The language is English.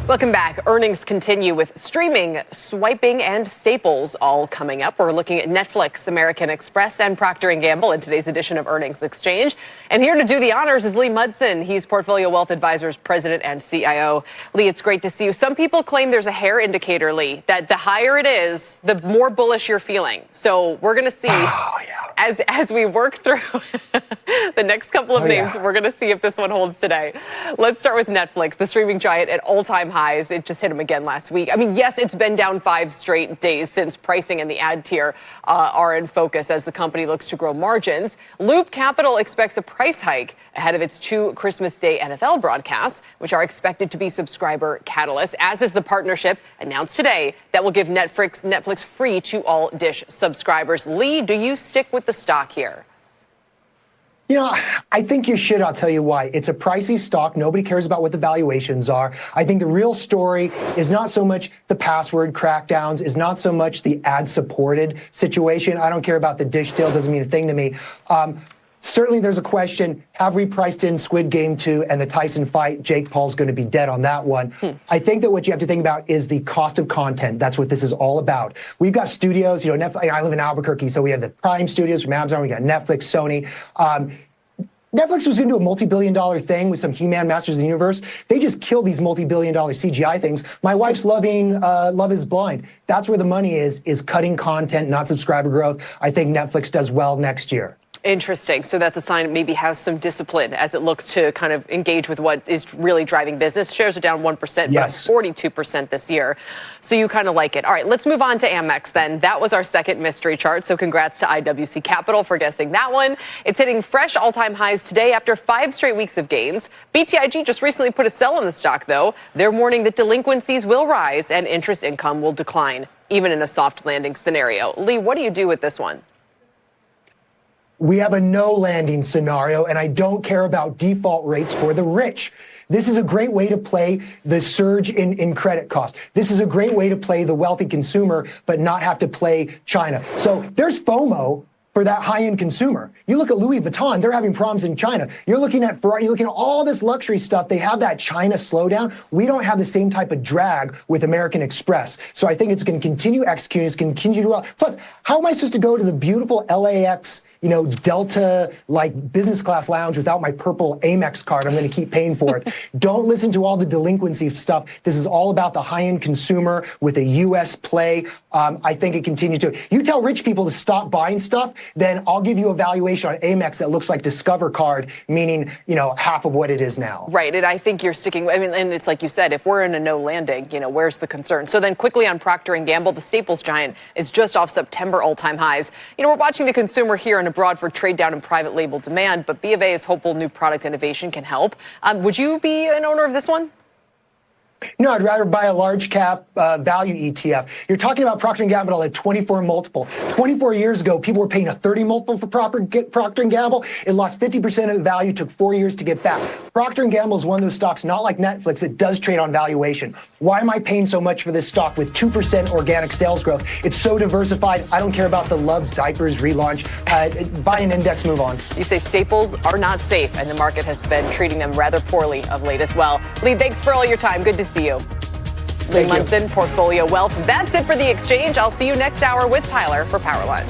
Welcome back. Earnings continue with streaming, swiping, and Staples all coming up. We're looking at Netflix, American Express, and Procter & Gamble in today's edition of Earnings Exchange. And here to do the honors is Lee Munson. He's Portfolio Wealth Advisors President and CIO. Lee, it's great to see you. Some people claim there's a hair indicator, Lee, that the higher it is, the more bullish you're feeling. So we're going to see as we work through the next couple of names, we're going to see if this one holds today. Let's start with Netflix, the streaming giant at all-time highs. It just hit them again last week. I mean, yes, it's been down 5 straight days since pricing and the ad tier are in focus as the company looks to grow margins. Loop Capital expects a price hike ahead of its 2 Christmas Day NFL broadcasts, which are expected to be subscriber catalysts, as is the partnership announced today that will give Netflix free to all Dish subscribers. Lee, do you stick with the stock here? You know, I think you should. I'll tell you why. It's a pricey stock. Nobody cares about what the valuations are. I think the real story is not so much the password crackdowns, is not so much the ad-supported situation. I don't care about the Dish deal. Doesn't mean a thing to me. Certainly there's a question, have we priced in Squid Game 2 and the Tyson fight? Jake Paul's going to be dead on that one. I think that what you have to think about is the cost of content. That's what this is all about. We've got studios, you know, I live in Albuquerque, so we have the Prime Studios from Amazon. We got Netflix, Sony. Netflix was going to do a multi-billion-dollar thing with some He-Man Masters of the Universe. They just kill these multi-billion-dollar CGI things. My wife's loving Love is Blind. That's where the money is cutting content, not subscriber growth. I think Netflix does well next year. Interesting. So that's a sign it maybe has some discipline as it looks to kind of engage with what is really driving business. Shares are down 1%, yes, but 42% this year. So you kind of like it. All right, let's move on to Amex then. That was our second mystery chart. So congrats to IWC Capital for guessing that one. It's hitting fresh all-time highs today after 5 straight weeks of gains. BTIG just recently put a sell on the stock, though. They're warning that delinquencies will rise and interest income will decline, even in a soft landing scenario. Lee, what do you do with this one? We have a no landing scenario, and I don't care about default rates for the rich. This is a great way to play the surge in credit costs. This is a great way to play the wealthy consumer, but not have to play China. So there's FOMO for that high-end consumer. You look at Louis Vuitton, they're having problems in China. You're looking at Ferrari, you're looking at all this luxury stuff. They have that China slowdown. We don't have the same type of drag with American Express. So I think it's going to continue executing, it's going to continue to do well. Plus, how am I supposed to go to the beautiful LAX, you know, Delta, like business class lounge without my purple Amex card? I'm going to keep paying for it. Don't listen to all the delinquency stuff. This is all about the high-end consumer with a U.S. play. I think it continues to. You tell rich people to stop buying stuff, then I'll give you a valuation on Amex that looks like Discover card, meaning, you know, half of what it is now. Right. And I think you're sticking, I mean, and it's like you said, if we're in a no landing, you know, where's the concern? So then quickly on Procter & Gamble, the Staples giant is just off September all-time highs. You know, we're watching the consumer here and abroad for trade down and private label demand, but B of A is hopeful new product innovation can help. Would you be an owner of this one? No, I'd rather buy a large cap value ETF. You're talking about Procter & Gamble at 24 multiple. 24 years ago, people were paying a 30 multiple for Procter & Gamble. It lost 50% of the value, took 4 years to get back. Procter & Gamble is one of those stocks, not like Netflix, that does trade on valuation. Why am I paying so much for this stock with 2% organic sales growth? It's so diversified. I don't care about the Love's Diapers relaunch. Buy an index, move on. You say staples are not safe, and the market has been treating them rather poorly of late as well. Lee, thanks for all your time. Good to see you. Lee Munson, Portfolio Wealth. That's it for The Exchange. I'll see you next hour with Tyler for Power Lunch.